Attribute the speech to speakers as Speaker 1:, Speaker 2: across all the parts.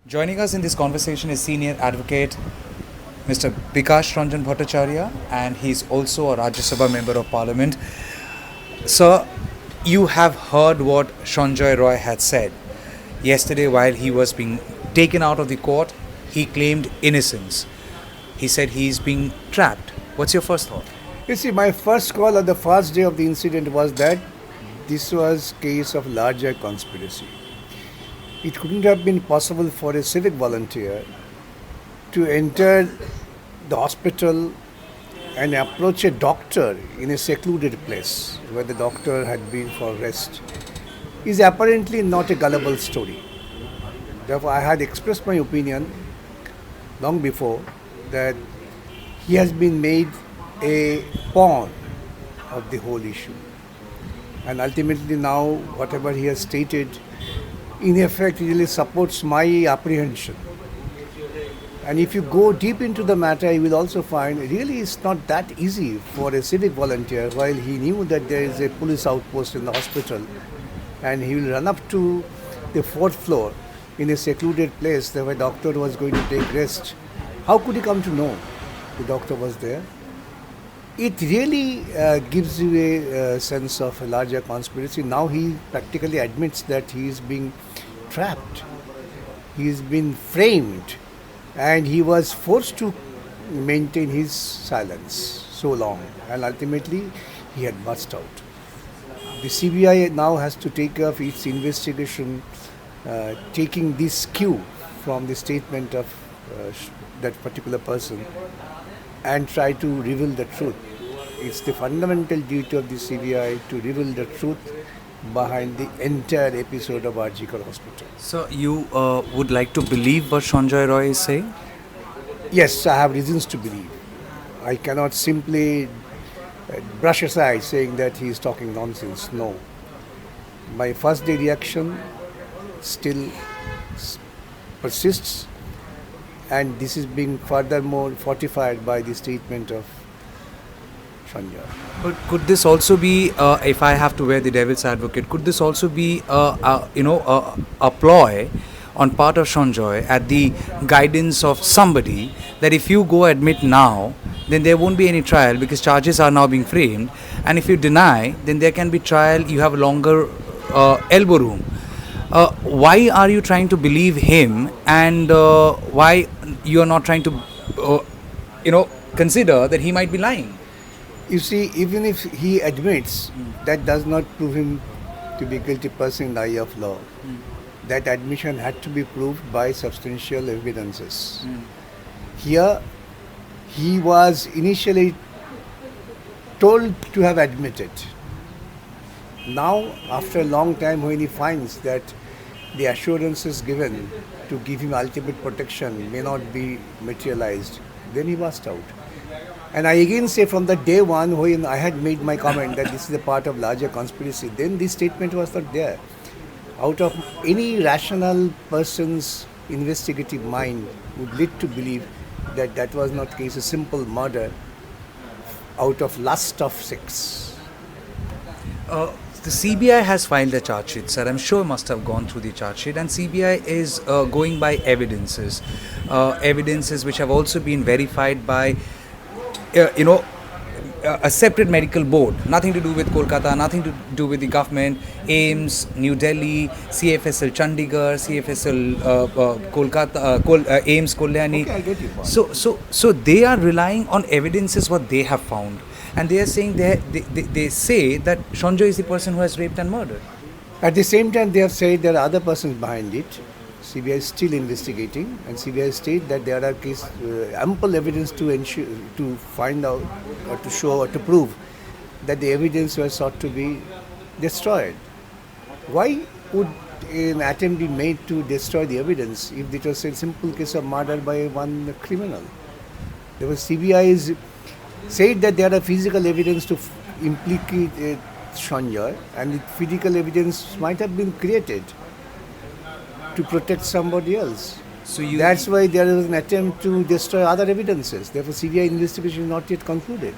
Speaker 1: Joining us in this conversation is senior advocate Mr. Bikash Ranjan Bhattacharya, and he's also a Rajya Sabha member of Parliament. Sir, you have heard what Sanjay Roy had said. Yesterday, while he was being taken out of the court, he claimed innocence. He said he's being trapped. What's your first thought?
Speaker 2: You see, my first call on the first day of the incident was that this was case of larger conspiracy. It couldn't have been possible for a civic volunteer to enter the hospital and approach a doctor in a secluded place where the doctor had been for rest is apparently not a gullible story. Therefore, I had expressed my opinion long before that he has been made a pawn of the whole issue. And ultimately now, whatever he has stated, in effect, really supports my apprehension. And if you go deep into the matter, you will also find really it's not that easy for a civic volunteer, while he knew that there is a police outpost in the hospital, and he will run up to the fourth floor in a secluded place where a doctor was going to take rest. How could he come to know the doctor was there? It really gives you a sense of a larger conspiracy. Now he practically admits that he is being trapped. He has been framed, and he was forced to maintain his silence so long, and ultimately he had burst out. The CBI now has to take up its investigation, taking this cue from the statement of that particular person and try to reveal the truth. It's the fundamental duty of the CBI to reveal the truth behind the entire episode of Arko Hospital.
Speaker 1: So, you would like to believe what Sanjay Roy is saying?
Speaker 2: Yes, I have reasons to believe. I cannot simply brush aside saying that he is talking nonsense. No. My first day reaction still persists, and this is being furthermore fortified by the statement of Sanjay.
Speaker 1: But could this also be, if I have to wear the devil's advocate, could this also be, a ploy on part of Sanjay at the guidance of somebody that if you go admit now, then there won't be any trial because charges are now being framed, and if you deny, then there can be trial. You have a longer elbow room. Why are you trying to believe him, and why you are not trying to, consider that he might be lying?
Speaker 2: You see, even if he admits, that does not prove him to be a guilty person in the eye of law. That admission had to be proved by substantial evidences. Here, he was initially told to have admitted. Now, after a long time, when he finds that the assurances given to give him ultimate protection may not be materialized, then he burst out. And I again say from the day one when I had made my comment that this is a part of larger conspiracy, then this statement was not there. Out of any rational person's investigative mind would lead to believe that that was not case, a simple murder out of lust of sex.
Speaker 1: The CBI has filed a charge sheet, sir. I'm sure must have gone through the charge sheet, and CBI is going by evidences which have also been verified by, a separate medical board, nothing to do with Kolkata, nothing to do with the government, AIMS, New Delhi, CFSL Chandigarh, CFSL Kolkata, AIMS Kalyani.
Speaker 2: Okay, I get you.
Speaker 1: So they are relying on evidences what they have found, and they are saying they say that Sanjay is the person who has raped and murdered.
Speaker 2: At the same time, they have said there are other persons behind it. CBI is still investigating, and CBI state that there are ample evidence to ensure, to find out, or to show, or to prove that the evidence was sought to be destroyed. Why would an attempt be made to destroy the evidence if it was a simple case of murder by one criminal? There was CBI is said that there are physical evidence to implicate Sanjay, and the physical evidence might have been created to protect somebody else.
Speaker 1: So
Speaker 2: That's why there is an attempt to destroy other evidences. Therefore, CBI investigation is not yet concluded.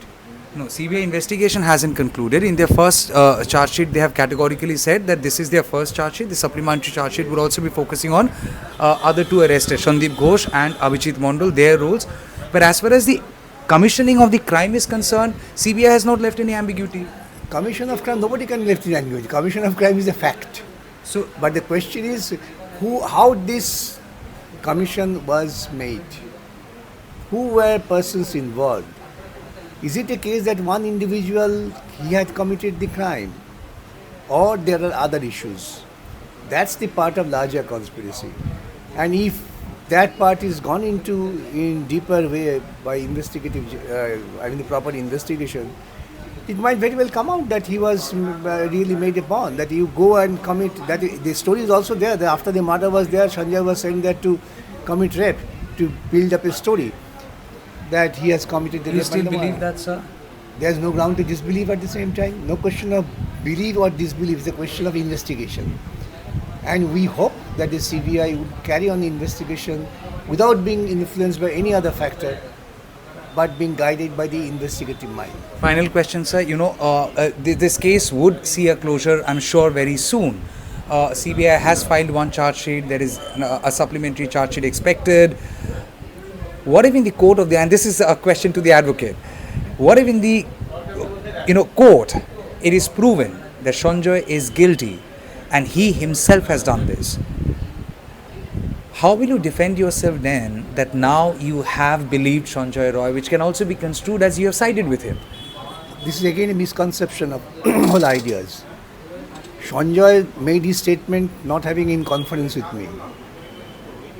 Speaker 1: No, CBI investigation hasn't concluded. In their first charge sheet, they have categorically said that this is their first charge sheet. The supplementary charge sheet would also be focusing on other two arrested, Shandip Ghosh and Abhijit Mondal, their roles. But as far as the commissioning of the crime is concerned, CBI has not left any ambiguity.
Speaker 2: Commission of crime, nobody can left in ambiguity. Commission of crime is a fact.
Speaker 1: So,
Speaker 2: But the question is how this commission was made. Who were persons involved? Is it a case that one individual, he had committed the crime? Or there are other issues? That's the part of larger conspiracy. And if that part is gone into in deeper way by the proper investigation, it might very well come out that he was really made a pawn, that you go and commit, that the story is also there, that after the murder was there, Sanjay was saying that to commit rape, to build up a story, that he has committed the
Speaker 1: do you
Speaker 2: rape.
Speaker 1: still
Speaker 2: and the
Speaker 1: believe
Speaker 2: murder.
Speaker 1: that, sir?
Speaker 2: There is no ground to disbelieve at the same time. No question of believe or disbelieve, it's a question of investigation. And we hope that the CBI would carry on the investigation without being influenced by any other factor, but being guided by the investigative mind.
Speaker 1: Final question, sir. This case would see a closure, I'm sure, very soon. CBI has filed one charge sheet. There is a supplementary charge sheet expected. What if in the court of the, and this is a question to the advocate, what if in the court it is proven that Sanjay is guilty and he himself has done this? How will you defend yourself then that now you have believed Sanjay Roy, which can also be construed as you have sided with him?
Speaker 2: This is again a misconception of all ideas. Sanjay made his statement not having in conference with me.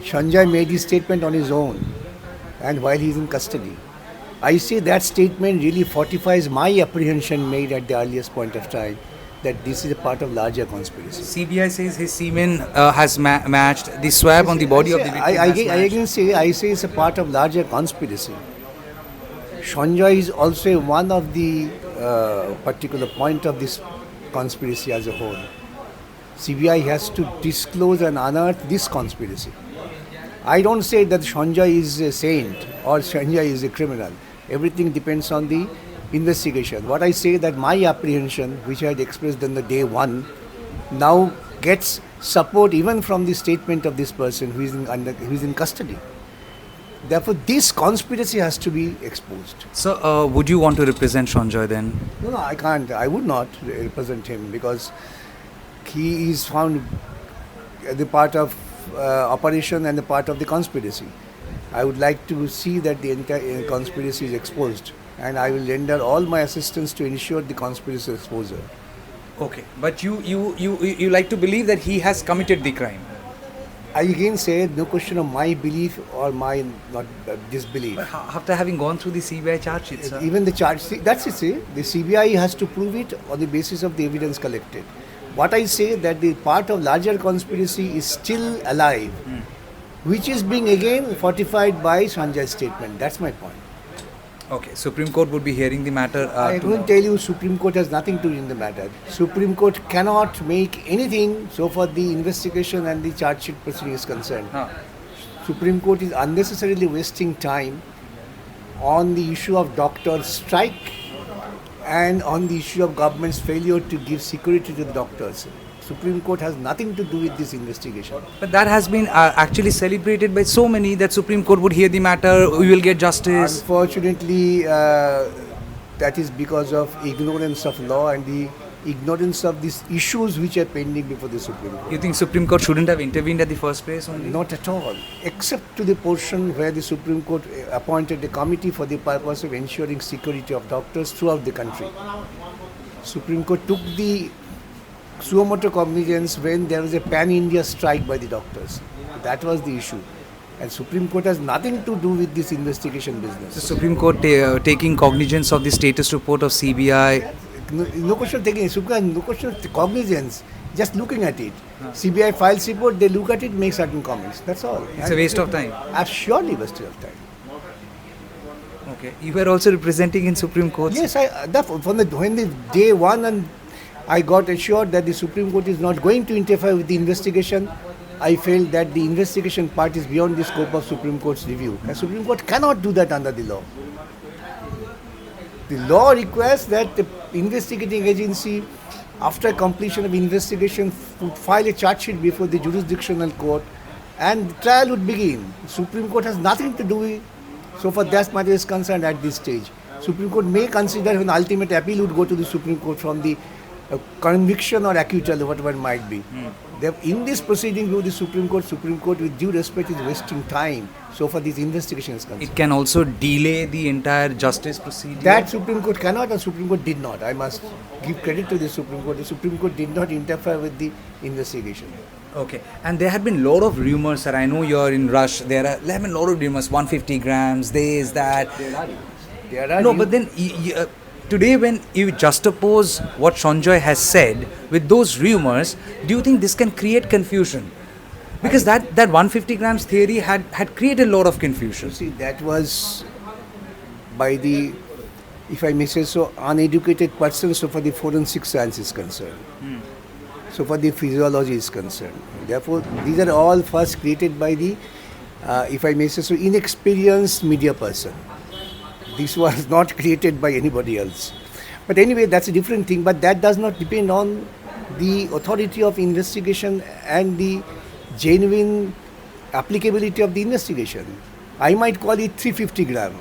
Speaker 2: Sanjay made his statement on his own and while he is in custody. I say that statement really fortifies my apprehension made at the earliest point of time that this is a part of larger conspiracy.
Speaker 1: CBI says his semen has matched, the swab on the body of the victim
Speaker 2: I say it's a part of larger conspiracy. Sanjay is also one of the particular point of this conspiracy as a whole. CBI has to disclose and unearth this conspiracy. I don't say that Sanjay is a saint or Sanjay is a criminal. Everything depends on the investigation. What I say that my apprehension, which I had expressed on the day one, now gets support even from the statement of this person who is in custody. Therefore, this conspiracy has to be exposed.
Speaker 1: So, would you want to represent Sanjay then?
Speaker 2: No, I can't. I would not represent him because he is found the part of operation and the part of the conspiracy. I would like to see that the entire conspiracy is exposed, and I will render all my assistance to ensure the conspiracy exposure.
Speaker 1: Okay, but you like to believe that he has committed the crime?
Speaker 2: I again say no question of my belief or my not disbelief.
Speaker 1: But after having gone through the CBI charge sheet, sir?
Speaker 2: Even the charge, that's it. Say the CBI has to prove it on the basis of the evidence collected. What I say that the part of larger conspiracy is still alive, which is being again fortified by Sanjay's statement. That's my point.
Speaker 1: Okay, Supreme Court would be hearing the matter.
Speaker 2: I will tell you, Supreme Court has nothing to do in the matter. Supreme Court cannot make anything so far the investigation and the charge sheet proceeding is concerned. Supreme Court is unnecessarily wasting time on the issue of doctor strike and on the issue of government's failure to give security to the doctors. Supreme Court has nothing to do with this investigation.
Speaker 1: But that has been actually celebrated by so many that Supreme Court would hear the matter, we will get justice.
Speaker 2: Unfortunately, that is because of ignorance of law and the ignorance of these issues which are pending before the Supreme Court.
Speaker 1: You think Supreme Court shouldn't have intervened at the first place only?
Speaker 2: Not at all, except to the portion where the Supreme Court appointed a committee for the purpose of ensuring security of doctors throughout the country. Supreme Court took the suo motu cognizance when there was a pan-India strike by the doctors. That was the issue. And Supreme Court has nothing to do with this investigation business.
Speaker 1: The Supreme Court taking cognizance of the status report of CBI.
Speaker 2: No question of taking no question of cognizance, just looking at it. CBI files report, they look at it, make certain comments. That's all.
Speaker 1: It's a waste of time.
Speaker 2: Surely waste of time.
Speaker 1: Okay. You were also representing in Supreme Court?
Speaker 2: Yes, when the day one and I got assured that the Supreme Court is not going to interfere with the investigation, I felt that the investigation part is beyond the scope of Supreme Court's review. And Supreme Court cannot do that under the law. The law requires that the investigating agency, after completion of investigation, would file a charge sheet before the jurisdictional court and the trial would begin. Supreme Court has nothing to do with, so far that matter is concerned at this stage. Supreme Court may consider when ultimate appeal would go to the Supreme Court from the conviction or acquittal or whatever it might be. In this proceeding with the Supreme Court with due respect is wasting time so far this investigation is concerned.
Speaker 1: It can also delay the entire justice procedure.
Speaker 2: That Supreme Court cannot and Supreme Court did not. I must give credit to the Supreme Court. The Supreme Court did not interfere with the investigation.
Speaker 1: Okay, and there had been a lot of rumors, sir. I know you're in rush. There have been a lot of rumors, 150 grams, this, that.
Speaker 2: There are
Speaker 1: No, but then today when you juxtapose what Sanjay has said with those rumors, do you think this can create confusion? Because that 150 grams theory had created a lot of confusion.
Speaker 2: see, that was by the, if I may say so, uneducated person so far the forensic science is concerned. So far the physiology is concerned. Therefore, these are all first created by the, if I may say so, inexperienced media person. This was not created by anybody else. But anyway, that's a different thing. But that does not depend on the authority of investigation and the genuine applicability of the investigation. I might call it 350 gram.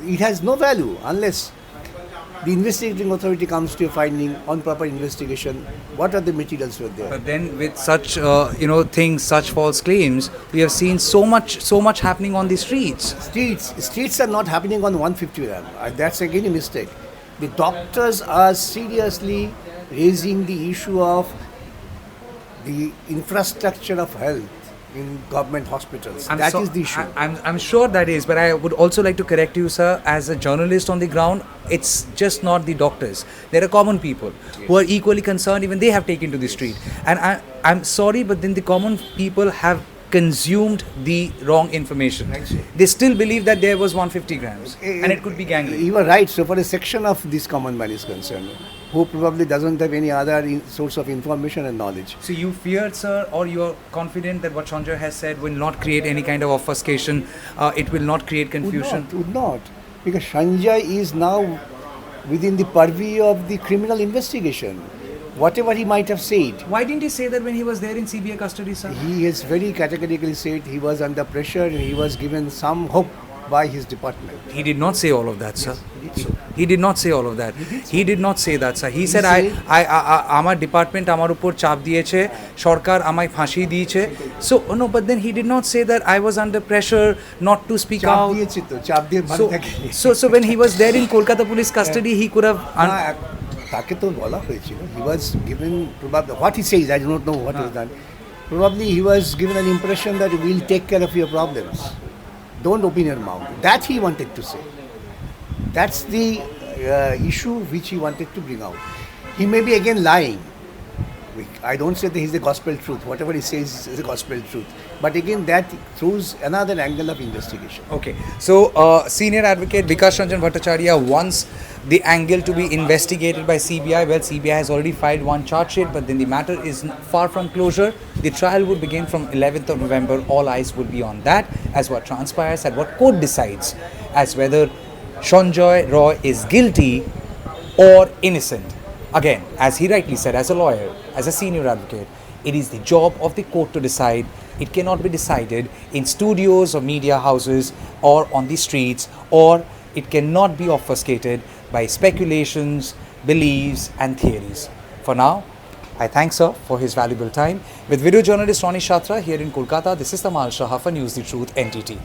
Speaker 2: It has no value unless the investigating authority comes to a finding on proper investigation. What are the materials were there?
Speaker 1: But then with such things, such false claims, we have seen so much happening on the streets.
Speaker 2: Streets are not happening on 150 gram. That's again a mistake. The doctors are seriously raising the issue of the infrastructure of health in government hospitals. That is the issue.
Speaker 1: I'm sure that is, but I would also like to correct you, sir. As a journalist on the ground, it's just not the doctors. There are common people who are equally concerned. Even they have taken to the street. And I'm sorry, but then the common people have consumed the wrong information. They still believe that there was 150 grams and it could be gangrene.
Speaker 2: You are right. So for a section of this common man is concerned, who probably doesn't have any other source of information and knowledge.
Speaker 1: So you fear, sir, or you are confident that what Sanjay has said will not create any kind of obfuscation, it will not create confusion?
Speaker 2: Would not. Because Sanjay is now within the purview of the criminal investigation. Whatever he might have said.
Speaker 1: Why didn't he say that when he was there in CBI custody, sir?
Speaker 2: He has very categorically said he was under pressure and he was given some hope by his department.
Speaker 1: He did not say all of that, sir. He did not say all of that. He did not say that, sir. He said, আমার department আমার উপর চাপ দিয়েছে, সরকার আমায় ফাঁসি দিয়েছে. So, no, but then he did not say that I was under pressure not to speak out. So when he was there in Kolkata police custody, he could have...
Speaker 2: তাকে তো বলা হয়েছিল, he was given, probably what he says, I do not know what was done. Probably he was given an impression that we'll take care of your problems. Don't open your mouth. That he wanted to say. That's the issue which he wanted to bring out. He may be again lying. I don't say that he's the gospel truth. Whatever he says is the gospel truth. But again, that throws another angle of investigation.
Speaker 1: Okay. So, senior advocate Bikash Ranjan Bhattacharya wants the angle to be investigated by CBI. Well, CBI has already filed one charge sheet, but then the matter is far from closure. The trial would begin from 11th of November. All eyes will be on that as what transpires and what court decides as whether Sanjay Roy is guilty or innocent. Again, as he rightly said, as a lawyer, as a senior advocate, it is the job of the court to decide. It cannot be decided in studios or media houses or on the streets, or it cannot be obfuscated by speculations, beliefs and theories. For now, I thank sir for his valuable time. With video journalist Ronnie Shatra here in Kolkata, this is Tamal Saha for News the Truth NTT.